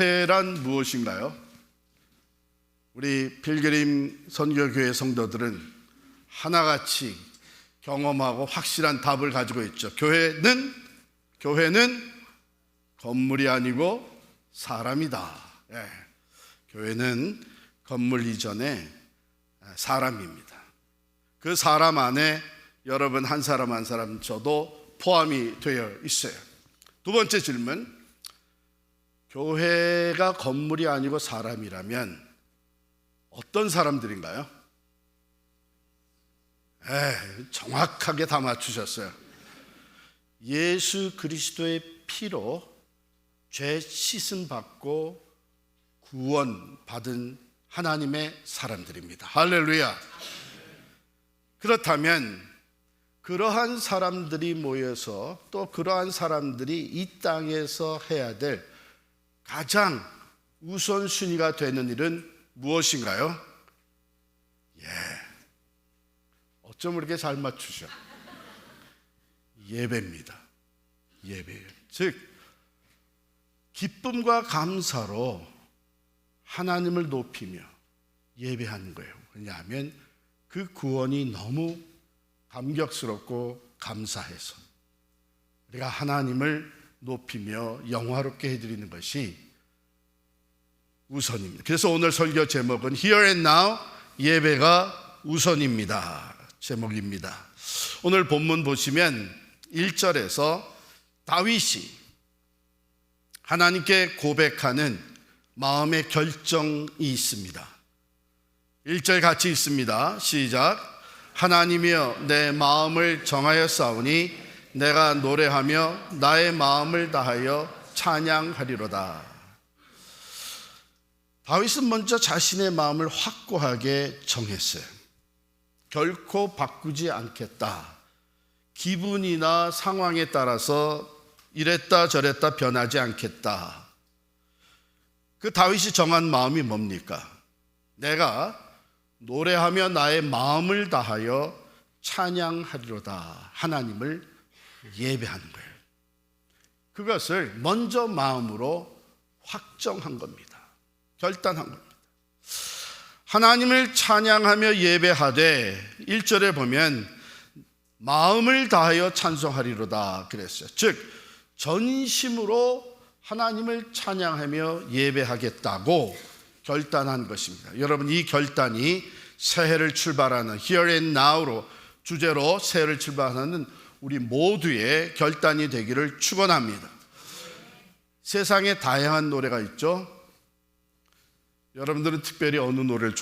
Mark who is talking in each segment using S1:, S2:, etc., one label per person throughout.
S1: 교회란 무엇인가요? 우리 필그림 선교교회 성도들은 하나같이 경험하고 확실한 답을 가지고 있죠. 교회는 건물이 아니고 사람이다. 교회는 건물 이전에 사람입니다. 그 사람 안에 여러분 한 사람 한 사람 저도 포함이 되어 있어요. 두 번째 질문, 교회가 건물이 아니고 사람이라면 어떤 사람들인가요? 정확하게 다 맞추셨어요. 예수 그리스도의 피로 죄 씻음 받고 구원 받은 하나님의 사람들입니다. 할렐루야. 그렇다면 그러한 사람들이 모여서 또 그러한 사람들이 이 땅에서 해야 될 가장 우선순위가 되는 일은 무엇인가요? 어쩜 이렇게 잘 맞추셔? 예배입니다. 예배예요. 즉 기쁨과 감사로 하나님을 높이며 예배하는 거예요. 왜냐하면 그 구원이 너무 감격스럽고 감사해서 우리가 하나님을 높이며 영화롭게 해드리는 것이 우선입니다. 그래서 오늘 설교 제목은 Here and Now, 예배가 우선입니다 제목입니다. 오늘 본문 보시면 1절에서 다윗이 하나님께 고백하는 마음의 결정이 있습니다. 1절 같이 읽습니다. 시작. 하나님이여 내 마음을 정하였사오니 내가 노래하며 나의 마음을 다하여 찬양하리로다. 다윗은 먼저 자신의 마음을 확고하게 정했어요. 결코 바꾸지 않겠다. 기분이나 상황에 따라서 이랬다 저랬다 변하지 않겠다. 그 다윗이 정한 마음이 뭡니까? 내가 노래하며 나의 마음을 다하여 찬양하리로다. 하나님을 예배하는 거예요. 그것을 먼저 마음으로 확정한 겁니다. 결단한 겁니다. 하나님을 찬양하며 예배하되 1절에 보면 마음을 다하여 찬송하리로다 그랬어요. 즉 전심으로 하나님을 찬양하며 예배하겠다고 결단한 것입니다. 여러분 이 결단이 새해를 출발하는 Here and Now로 주제로 새해를 출발하는 우리 모두의 결단이 되기를 축원합니다. 세상에 다양한 노래가 있죠. 여러분들은 특별히 어느 노래를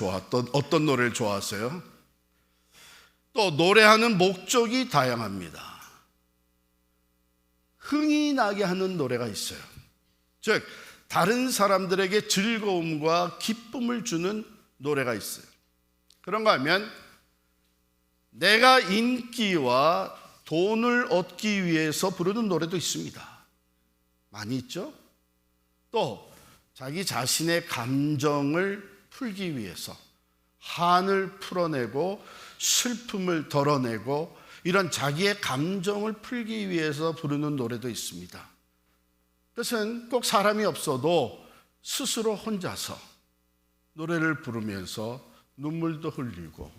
S1: 어떤 노래를 좋아하세요? 또 노래하는 목적이 다양합니다. 흥이 나게 하는 노래가 있어요. 즉 다른 사람들에게 즐거움과 기쁨을 주는 노래가 있어요. 그런가 하면 내가 인기와 돈을 얻기 위해서 부르는 노래도 있습니다. 많이 있죠? 또 자기 자신의 감정을 풀기 위해서 한을 풀어내고 슬픔을 덜어내고 이런 자기의 감정을 풀기 위해서 부르는 노래도 있습니다. 그것은 꼭 사람이 없어도 스스로 혼자서 노래를 부르면서 눈물도 흘리고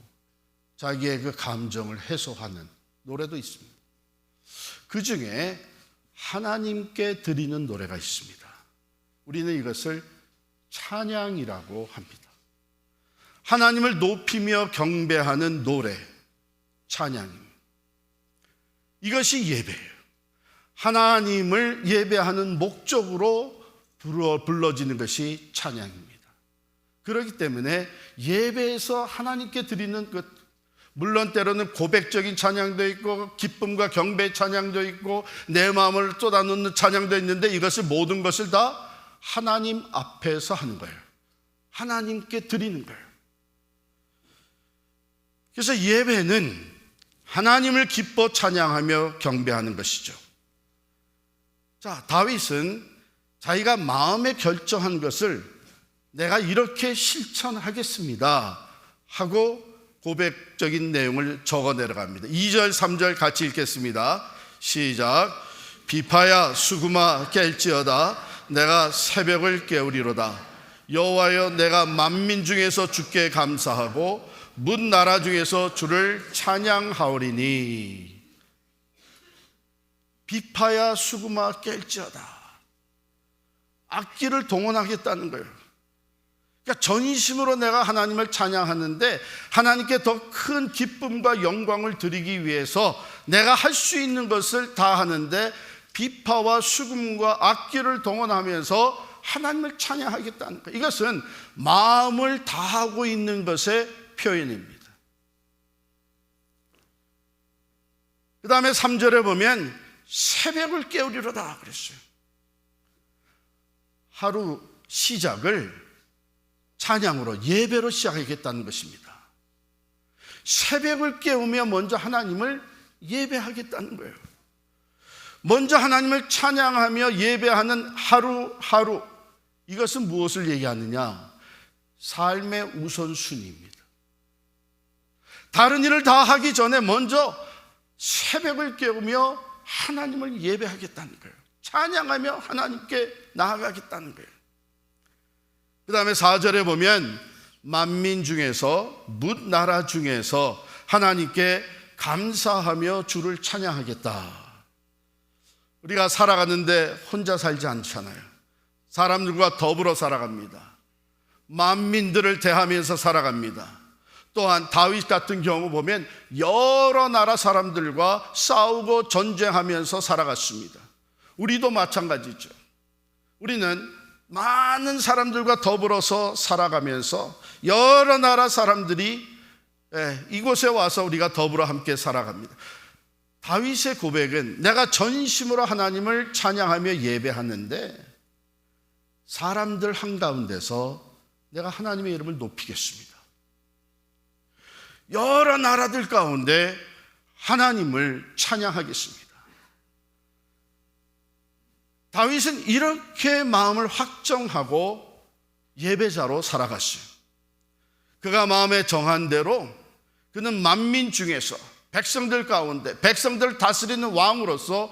S1: 자기의 그 감정을 해소하는 노래도 있습니다. 그 중에 하나님께 드리는 노래가 있습니다. 우리는 이것을 찬양이라고 합니다. 하나님을 높이며 경배하는 노래, 찬양입니다. 이것이 예배예요. 하나님을 예배하는 목적으로 불러지는 것이 찬양입니다. 그렇기 때문에 예배에서 하나님께 드리는 것, 물론 때로는 고백적인 찬양도 있고 기쁨과 경배의 찬양도 있고 내 마음을 쏟아놓는 찬양도 있는데 이것을 모든 것을 다 하나님 앞에서 하는 거예요. 하나님께 드리는 거예요. 그래서 예배는 하나님을 기뻐 찬양하며 경배하는 것이죠. 자, 다윗은 자기가 마음에 결정한 것을 내가 이렇게 실천하겠습니다 하고 고백적인 내용을 적어 내려갑니다. 2절 3절 같이 읽겠습니다. 시작. 비파야 수구마 깰지어다 내가 새벽을 깨우리로다. 여호와여, 내가 만민 중에서 주께 감사하고 문 나라 중에서 주를 찬양하오리니. 비파야 수금아 깰지어다. 악기를 동원하겠다는 거예요. 그러니까 전심으로 내가 하나님을 찬양하는데, 하나님께 더 큰 기쁨과 영광을 드리기 위해서 내가 할 수 있는 것을 다 하는데, 비파와 수금과 악기를 동원하면서 하나님을 찬양하겠다는 거예요. 이것은 마음을 다하고 있는 것의 표현입니다. 그 다음에 3절에 보면 새벽을 깨우리로다 그랬어요. 하루 시작을 찬양으로, 예배로 시작하겠다는 것입니다. 새벽을 깨우며 먼저 하나님을 예배하겠다는 거예요. 먼저 하나님을 찬양하며 예배하는 하루하루, 이것은 무엇을 얘기하느냐? 삶의 우선순위입니다. 다른 일을 다 하기 전에 먼저 새벽을 깨우며 하나님을 예배하겠다는 거예요. 찬양하며 하나님께 나아가겠다는 거예요. 그 다음에 4절에 보면 만민 중에서, 뭇 나라 중에서 하나님께 감사하며 주를 찬양하겠다. 우리가 살아가는데 혼자 살지 않잖아요. 사람들과 더불어 살아갑니다. 만민들을 대하면서 살아갑니다. 또한 다윗 같은 경우 보면 여러 나라 사람들과 싸우고 전쟁하면서 살아갔습니다. 우리도 마찬가지죠. 우리는 많은 사람들과 더불어서 살아가면서 여러 나라 사람들이 이곳에 와서 우리가 더불어 함께 살아갑니다. 다윗의 고백은 내가 전심으로 하나님을 찬양하며 예배하는데 사람들 한가운데서 내가 하나님의 이름을 높이겠습니다. 여러 나라들 가운데 하나님을 찬양하겠습니다. 다윗은 이렇게 마음을 확정하고 예배자로 살아갔어요. 그가 마음에 정한 대로 그는 만민 중에서 백성들 가운데 백성들을 다스리는 왕으로서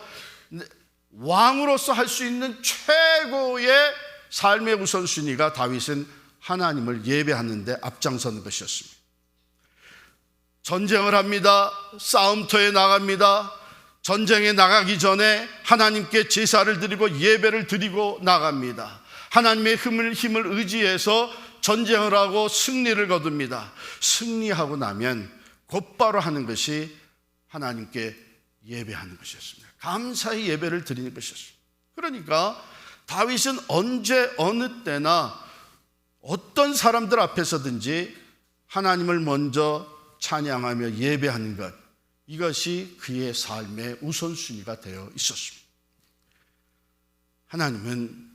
S1: 할 수 있는 최고의 삶의 우선순위가 다윗은 하나님을 예배하는 데 앞장서는 것이었습니다. 전쟁을 합니다. 싸움터에 나갑니다. 전쟁에 나가기 전에 하나님께 제사를 드리고 예배를 드리고 나갑니다. 하나님의 힘을 의지해서 전쟁을 하고 승리를 거둡니다. 승리하고 나면 곧바로 하는 것이 하나님께 예배하는 것이었습니다. 감사의 예배를 드리는 것이었습니다. 그러니까 다윗은 언제 어느 때나 어떤 사람들 앞에서든지 하나님을 먼저 찬양하며 예배하는 것, 이것이 그의 삶의 우선순위가 되어 있었습니다. 하나님은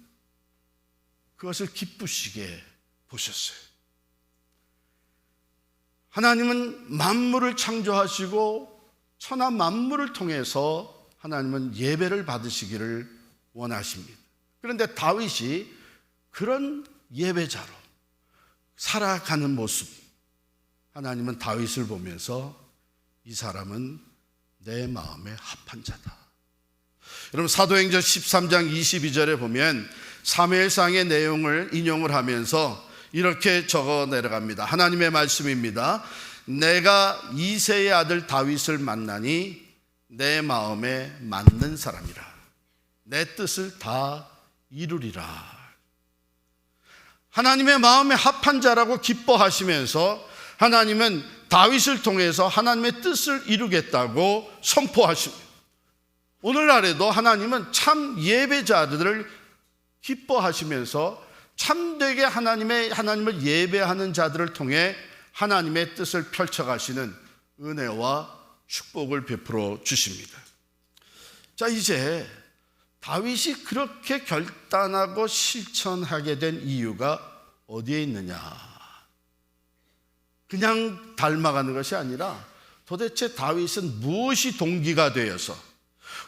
S1: 그것을 기쁘시게 보셨어요. 하나님은 만물을 창조하시고 천하 만물을 통해서 하나님은 예배를 받으시기를 원하십니다. 그런데 다윗이 그런 예배자로 살아가는 모습, 하나님은 다윗을 보면서 이 사람은 내 마음에 합한 자다. 여러분, 사도행전 13장 22절에 보면 사무엘상의 내용을 인용을 하면서 이렇게 적어 내려갑니다. 하나님의 말씀입니다. 내가 이새의 아들 다윗을 만나니 내 마음에 맞는 사람이라. 내 뜻을 다 이루리라. 하나님의 마음에 합한 자라고 기뻐하시면서 하나님은 다윗을 통해서 하나님의 뜻을 이루겠다고 선포하십니다. 오늘날에도 하나님은 참 예배자들을 기뻐하시면서 참되게 하나님을 예배하는 자들을 통해 하나님의 뜻을 펼쳐가시는 은혜와 축복을 베풀어 주십니다. 자, 이제 다윗이 그렇게 결단하고 실천하게 된 이유가 어디에 있느냐? 그냥 닮아가는 것이 아니라 도대체 다윗은 무엇이 동기가 되어서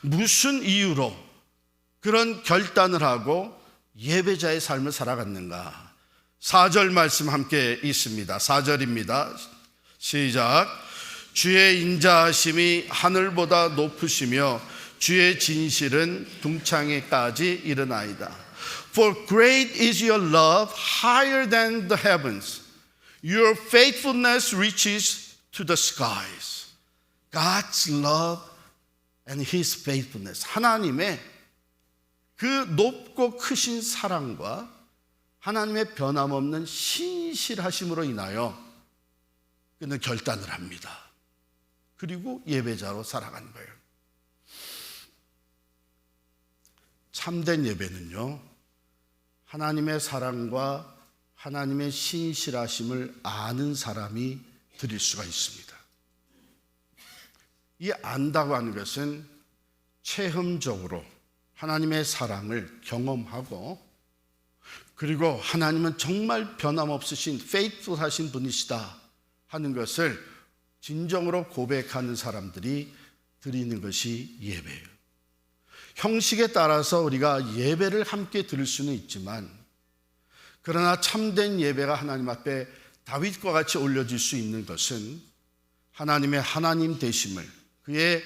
S1: 무슨 이유로 그런 결단을 하고 예배자의 삶을 살아갔는가? 4절 말씀 함께 있습니다. 4절입니다. 시작. 주의 인자하심이 하늘보다 높으시며 주의 진실은 둥창에까지 이르나이다. For great is your love, higher than the heavens. Your faithfulness reaches to the skies. God's love and His faithfulness. 하나님의 그 높고 크신 사랑과 하나님의 변함없는 신실하심으로 인하여 그는 결단을 합니다. 그리고 예배자로 살아가는 거예요. 참된 예배는요, 하나님의 사랑과 하나님의 신실하심을 아는 사람이 드릴 수가 있습니다. 이 안다고 하는 것은 체험적으로 하나님의 사랑을 경험하고, 그리고 하나님은 정말 변함없으신 faithful하신 분이시다 하는 것을 진정으로 고백하는 사람들이 드리는 것이 예배예요. 형식에 따라서 우리가 예배를 함께 드릴 수는 있지만, 그러나 참된 예배가 하나님 앞에 다윗과 같이 올려질 수 있는 것은 하나님의 하나님 되심을, 그의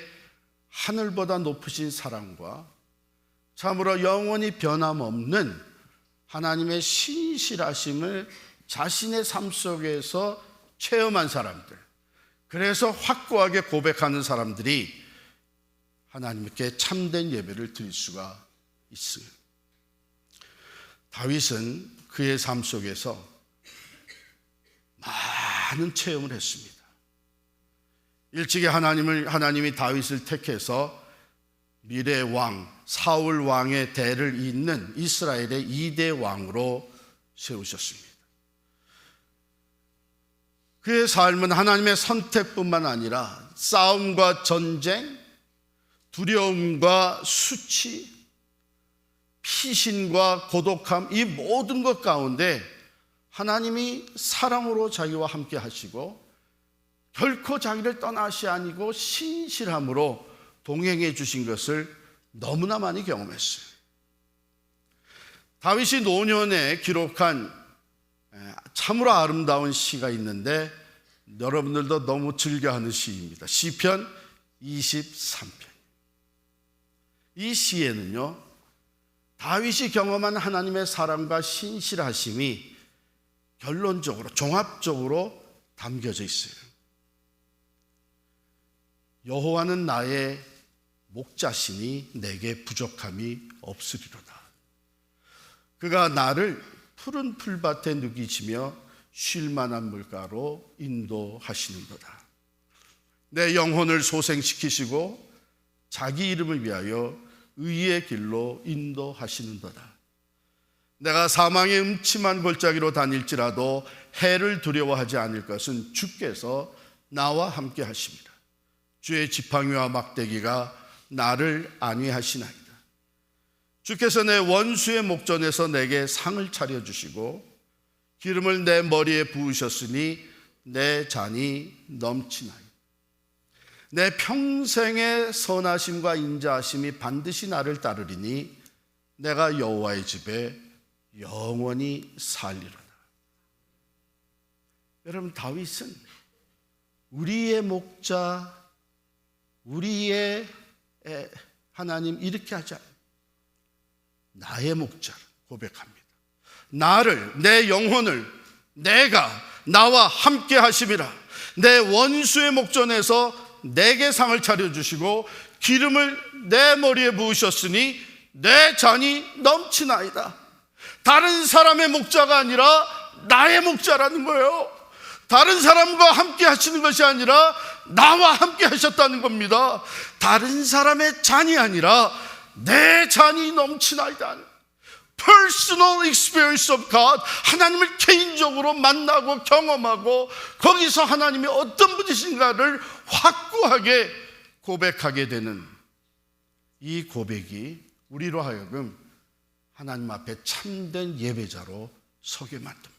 S1: 하늘보다 높으신 사랑과 참으로 영원히 변함없는 하나님의 신실하심을 자신의 삶 속에서 체험한 사람들, 그래서 확고하게 고백하는 사람들이 하나님께 참된 예배를 드릴 수가 있습니다. 다윗은 그의 삶 속에서 많은 체험을 했습니다. 일찍이 하나님이 다윗을 택해서 미래 왕 사울 왕의 대를 잇는 이스라엘의 2대 왕으로 세우셨습니다. 그의 삶은 하나님의 선택뿐만 아니라 싸움과 전쟁, 두려움과 수치, 피신과 고독함, 이 모든 것 가운데 하나님이 사랑으로 자기와 함께 하시고 결코 자기를 떠나시 아니고 신실함으로 동행해 주신 것을 너무나 많이 경험했어요. 다윗이 노년에 기록한 참으로 아름다운 시가 있는데 여러분들도 너무 즐겨하는 시입니다. 시편 23편. 이 시에는요, 다윗이 경험한 하나님의 사랑과 신실하심이 결론적으로 종합적으로 담겨져 있어요. 여호와는 나의 목자시니 내게 부족함이 없으리로다. 그가 나를 푸른 풀밭에 누기시며 쉴 만한 물가로 인도하시는도다. 내 영혼을 소생시키시고 자기 이름을 위하여 의의 길로 인도하시는도다. 내가 사망의 음침한 골짜기로 다닐지라도 해를 두려워하지 않을 것은 주께서 나와 함께 하십니다. 주의 지팡이와 막대기가 나를 안위하시나이다. 주께서 내 원수의 목전에서 내게 상을 차려주시고 기름을 내 머리에 부으셨으니 내 잔이 넘치나이다. 내 평생의 선하심과 인자하심이 반드시 나를 따르리니 내가 여호와의 집에 영원히 살리로다. 여러분, 다윗은 우리의 목자, 우리의 하나님 이렇게 하지 않아요. 나의 목자를 고백합니다. 나를, 내 영혼을 내가 나와 함께 하심이라. 내 원수의 목전에서 내게 상을 차려주시고 기름을 내 머리에 부으셨으니 내 잔이 넘치나이다. 다른 사람의 목자가 아니라 나의 목자라는 거예요. 다른 사람과 함께 하시는 것이 아니라 나와 함께 하셨다는 겁니다. 다른 사람의 잔이 아니라 내 잔이 넘치나이다. Personal experience of God, 하나님을 개인적으로 만나고 경험하고 거기서 하나님이 어떤 분이신가를 확고하게 고백하게 되는 이 고백이 우리로 하여금 하나님 앞에 참된 예배자로 서게 만듭니다.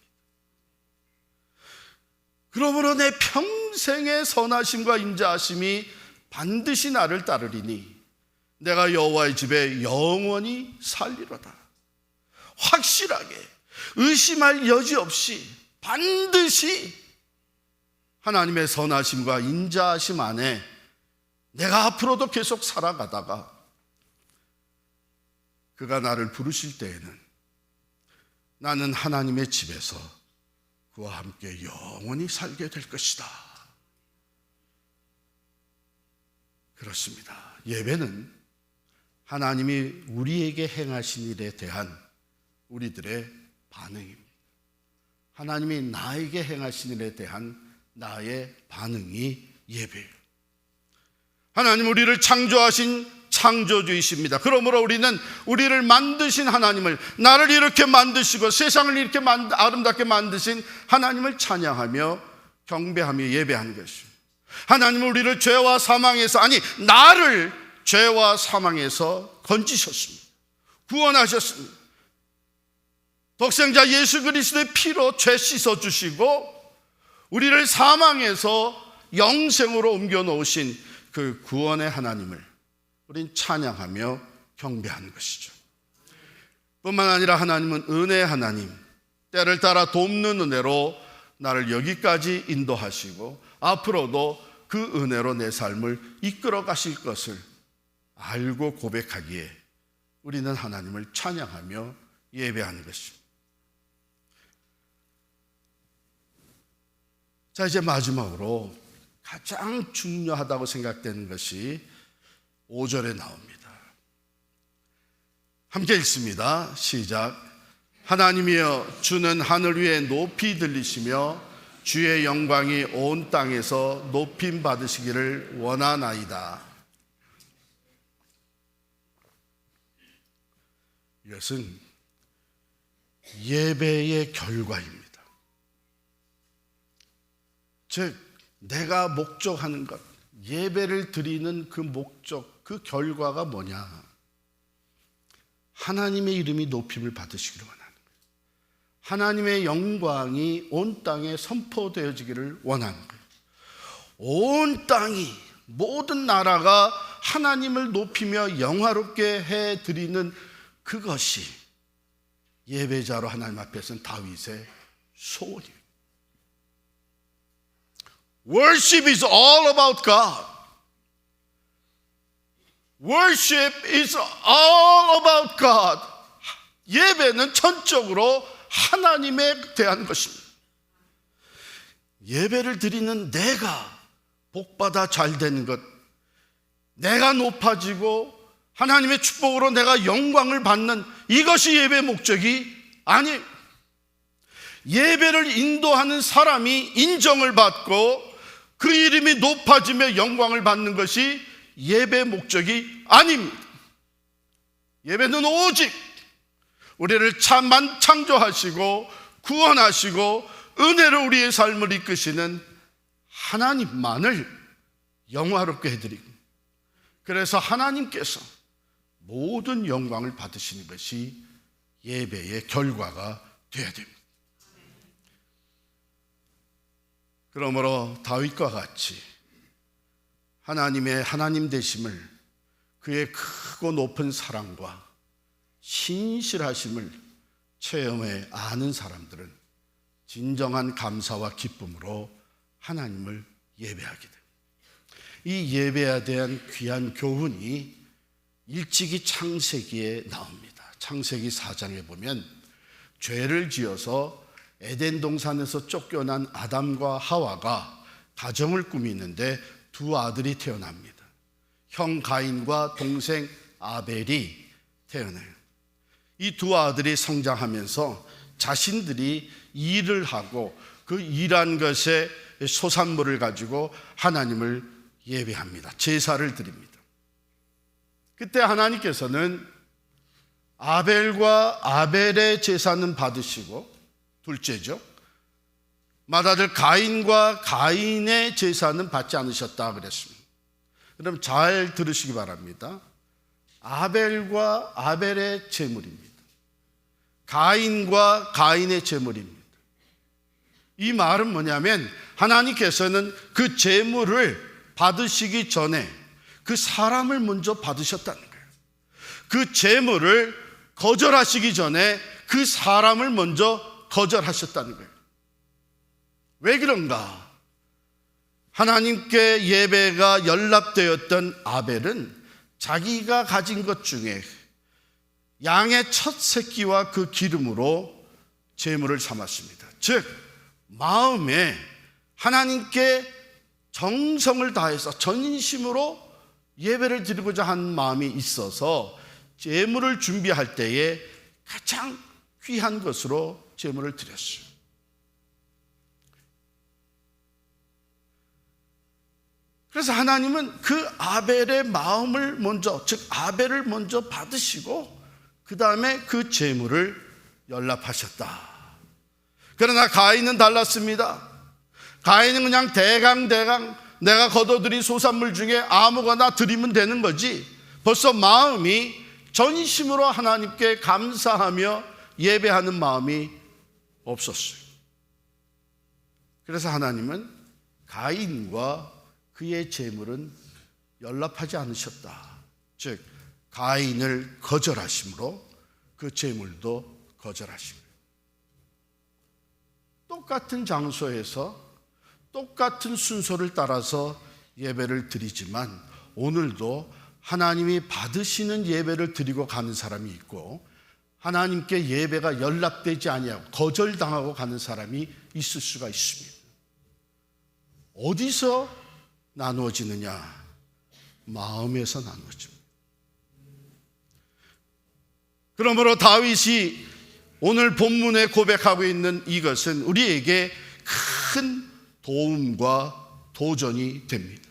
S1: 그러므로 내 평생의 선하심과 인자하심이 반드시 나를 따르리니 내가 여호와의 집에 영원히 살리로다. 확실하게 의심할 여지 없이 반드시 하나님의 선하심과 인자하심 안에 내가 앞으로도 계속 살아가다가 그가 나를 부르실 때에는 나는 하나님의 집에서 그와 함께 영원히 살게 될 것이다. 그렇습니다. 예배는 하나님이 우리에게 행하신 일에 대한 우리들의 반응입니다. 하나님이 나에게 행하신 일에 대한 나의 반응이 예배예요. 하나님 우리를 창조하신 창조주이십니다. 그러므로 우리는 우리를 만드신 하나님을, 나를 이렇게 만드시고 세상을 이렇게 아름답게 만드신 하나님을 찬양하며 경배하며 예배하는 것입니다. 하나님은 우리를 죄와 사망에서, 아니 나를 죄와 사망에서 건지셨습니다. 구원하셨습니다. 독생자 예수 그리스도의 피로 죄 씻어주시고 우리를 사망에서 영생으로 옮겨 놓으신 그 구원의 하나님을 우린 찬양하며 경배하는 것이죠. 뿐만 아니라 하나님은 은혜의 하나님, 때를 따라 돕는 은혜로 나를 여기까지 인도하시고 앞으로도 그 은혜로 내 삶을 이끌어 가실 것을 알고 고백하기에 우리는 하나님을 찬양하며 예배하는 것입니다. 자, 이제 마지막으로 가장 중요하다고 생각되는 것이 5절에 나옵니다. 함께 읽습니다. 시작. 하나님이여 주는 하늘 위에 높이 들리시며 주의 영광이 온 땅에서 높임 받으시기를 원하나이다. 이것은 예배의 결과입니다. 즉 내가 목적하는 것, 예배를 드리는 그 목적, 그 결과가 뭐냐? 하나님의 이름이 높임을 받으시기를 원하는 거예요. 하나님의 영광이 온 땅에 선포되어지기를 원하는 거예요. 온 땅이, 모든 나라가 하나님을 높이며 영화롭게 해드리는 그것이 예배자로 하나님 앞에 선 다윗의 소원이에요. Worship is all about God. Worship is all about God. 예배는 전적으로 하나님에 대한 것입니다. 예배를 드리는 내가 복받아 잘 되는 것, 내가 높아지고 하나님의 축복으로 내가 영광을 받는 이것이 예배의 목적이 아니에요. 예배를 인도하는 사람이 인정을 받고 그 이름이 높아지며 영광을 받는 것이 예배의 목적이 아닙니다. 예배는 오직 우리를 창조하시고 구원하시고 은혜로 우리의 삶을 이끄시는 하나님만을 영화롭게 해드리고, 그래서 하나님께서 모든 영광을 받으시는 것이 예배의 결과가 되어야 됩니다. 그러므로 다윗과 같이 하나님의 하나님 되심을, 그의 크고 높은 사랑과 신실하심을 체험해 아는 사람들은 진정한 감사와 기쁨으로 하나님을 예배하게 됩니다. 이 예배에 대한 귀한 교훈이 일찍이 창세기에 나옵니다. 창세기 4장에 보면 죄를 지어서 에덴 동산에서 쫓겨난 아담과 하와가 가정을 꾸미는데 두 아들이 태어납니다. 형 가인과 동생 아벨이 태어나요. 이 두 아들이 성장하면서 자신들이 일을 하고 그 일한 것의 소산물을 가지고 하나님을 예배합니다. 제사를 드립니다. 그때 하나님께서는 아벨과 아벨의 제사는 받으시고, 둘째죠, 맏아들 가인과 가인의 제사는 받지 않으셨다 그랬습니다. 그럼 잘 들으시기 바랍니다. 아벨과 아벨의 제물입니다. 가인과 가인의 제물입니다. 이 말은 뭐냐면 하나님께서는 그 제물을 받으시기 전에 그 사람을 먼저 받으셨다는 거예요. 그 제물을 거절하시기 전에 그 사람을 먼저 거절하셨다는 거예요. 왜 그런가? 하나님께 예배가 연락되었던 아벨은 자기가 가진 것 중에 양의 첫 새끼와 그 기름으로 제물을 삼았습니다. 즉 마음에 하나님께 정성을 다해서 전심으로 예배를 드리고자 한 마음이 있어서 제물을 준비할 때에 가장 귀한 것으로 제물을 드렸어요. 그래서 하나님은 그 아벨의 마음을 먼저, 즉 아벨을 먼저 받으시고 그 다음에 그 제물을 연락하셨다. 그러나 가인은 달랐습니다. 가인은 그냥 대강 내가 거둬들인 소산물 중에 아무거나 드리면 되는 거지, 벌써 마음이 전심으로 하나님께 감사하며 예배하는 마음이 없었어요. 그래서 하나님은 가인과 그의 제물은 연락하지 않으셨다. 즉 가인을 거절하심으로 그 제물도 거절하시고, 똑같은 장소에서 똑같은 순서를 따라서 예배를 드리지만 오늘도 하나님이 받으시는 예배를 드리고 가는 사람이 있고, 하나님께 예배가 연락되지 아니하고 거절당하고 가는 사람이 있을 수가 있습니다. 어디서 나누어지느냐? 마음에서 나누어집니다. 그러므로 다윗이 오늘 본문에 고백하고 있는 이것은 우리에게 큰 도움과 도전이 됩니다.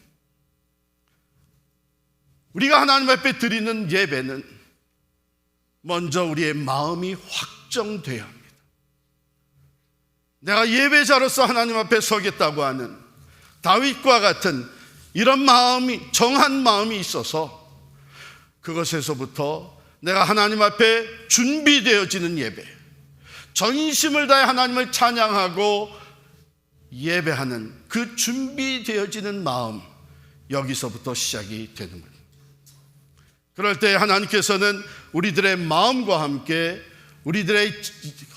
S1: 우리가 하나님 앞에 드리는 예배는 먼저 우리의 마음이 확정되어야 합니다. 내가 예배자로서 하나님 앞에 서겠다고 하는 다윗과 같은 이런 마음이, 정한 마음이 있어서 그것에서부터 내가 하나님 앞에 준비되어지는 예배, 전심을 다해 하나님을 찬양하고 예배하는 그 준비되어지는 마음, 여기서부터 시작이 되는 겁니다. 그럴 때 하나님께서는 우리들의 마음과 함께 우리들의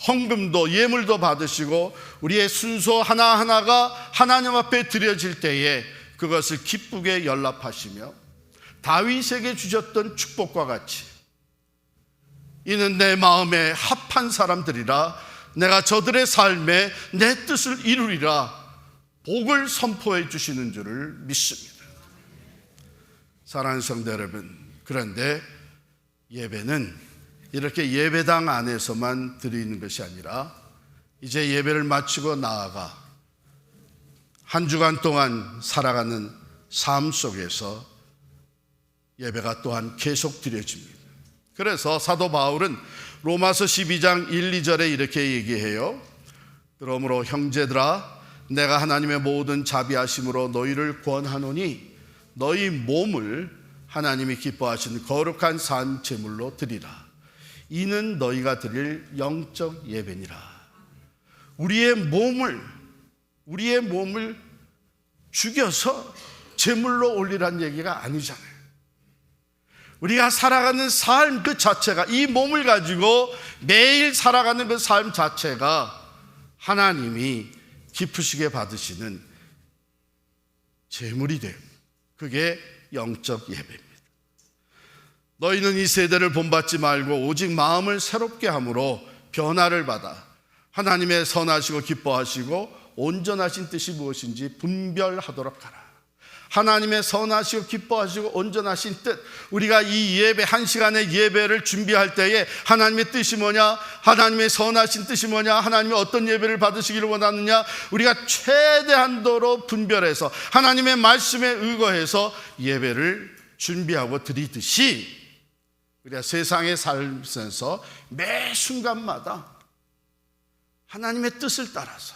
S1: 헌금도 예물도 받으시고 우리의 순서 하나하나가 하나님 앞에 드려질 때에 그것을 기쁘게 연락하시며 다윗에게 주셨던 축복과 같이 이는 내 마음에 합한 사람들이라 내가 저들의 삶에 내 뜻을 이루리라 복을 선포해 주시는 줄을 믿습니다. 사랑하는 성도 여러분, 그런데 예배는 이렇게 예배당 안에서만 드리는 것이 아니라 이제 예배를 마치고 나아가 한 주간 동안 살아가는 삶 속에서 예배가 또한 계속 드려집니다. 그래서 사도 바울은 로마서 12장 1, 2절에 이렇게 얘기해요. 그러므로 형제들아 내가 하나님의 모든 자비하심으로 너희를 권하노니 너희 몸을 하나님이 기뻐하시는 거룩한 산 제물로 드리라. 이는 너희가 드릴 영적 예배니라. 우리의 몸을 죽여서 제물로 올리라는 얘기가 아니잖아요. 우리가 살아가는 삶 그 자체가, 이 몸을 가지고 매일 살아가는 그 삶 자체가 하나님이 기쁘시게 받으시는 제물이 돼요. 그게 영적 예배입니다. 너희는 이 세대를 본받지 말고 오직 마음을 새롭게 함으로 변화를 받아 하나님의 선하시고 기뻐하시고 온전하신 뜻이 무엇인지 분별하도록 하라. 하나님의 선하시고 기뻐하시고 온전하신 뜻, 우리가 이 예배, 한 시간의 예배를 준비할 때에 하나님의 뜻이 뭐냐, 하나님의 선하신 뜻이 뭐냐, 하나님이 어떤 예배를 받으시기를 원하느냐, 우리가 최대한도로 분별해서 하나님의 말씀에 의거해서 예배를 준비하고 드리듯이 우리가 세상의 삶에서 매 순간마다 하나님의 뜻을 따라서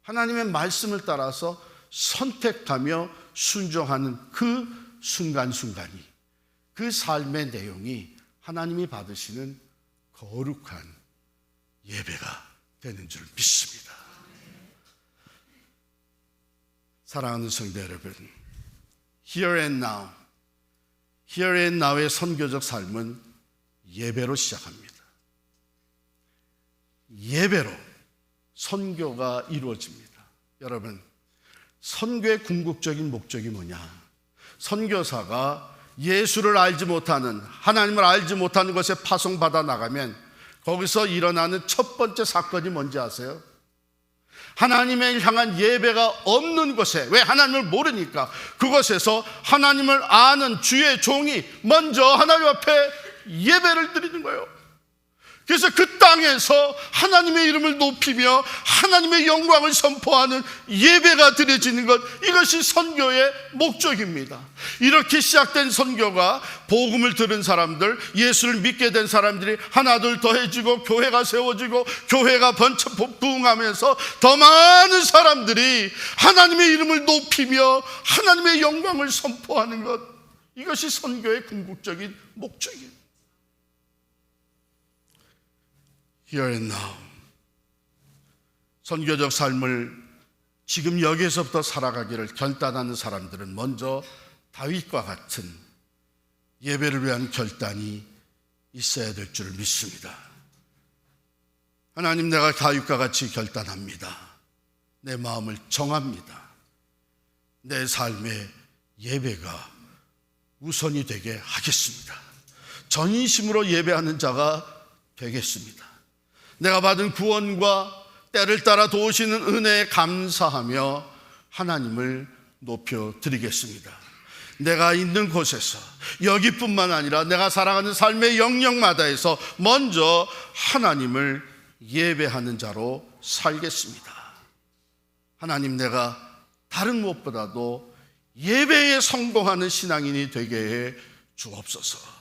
S1: 하나님의 말씀을 따라서 선택하며 순종하는 그 순간순간이, 그 삶의 내용이 하나님이 받으시는 거룩한 예배가 되는 줄 믿습니다. 사랑하는 성도 여러분, Here and Now의 선교적 삶은 예배로 시작합니다. 예배로 선교가 이루어집니다. 여러분, 선교의 궁극적인 목적이 뭐냐? 선교사가 예수를 알지 못하는, 하나님을 알지 못하는 것에 파송받아 나가면 거기서 일어나는 첫 번째 사건이 뭔지 아세요? 하나님을 향한 예배가 없는 곳에, 왜 하나님을 모르니까, 그곳에서 하나님을 아는 주의 종이 먼저 하나님 앞에 예배를 드리는 거예요. 그래서 그 땅에서 하나님의 이름을 높이며 하나님의 영광을 선포하는 예배가 드려지는 것, 이것이 선교의 목적입니다. 이렇게 시작된 선교가 복음을 들은 사람들, 예수를 믿게 된 사람들이 하나둘 더해지고 교회가 세워지고 교회가 번쩍 부흥하면서 더 많은 사람들이 하나님의 이름을 높이며 하나님의 영광을 선포하는 것, 이것이 선교의 궁극적인 목적입니다. Here and now. 선교적 삶을 지금 여기에서부터 살아가기를 결단하는 사람들은 먼저 다윗과 같은 예배를 위한 결단이 있어야 될 줄 믿습니다. 하나님, 내가 다윗과 같이 결단합니다. 내 마음을 정합니다. 내 삶의 예배가 우선이 되게 하겠습니다. 전인심으로 예배하는 자가 되겠습니다. 내가 받은 구원과 때를 따라 도우시는 은혜에 감사하며 하나님을 높여드리겠습니다. 내가 있는 곳에서, 여기뿐만 아니라 내가 살아가는 삶의 영역마다에서 먼저 하나님을 예배하는 자로 살겠습니다. 하나님, 내가 다른 무엇보다도 예배에 성공하는 신앙인이 되게 해 주옵소서.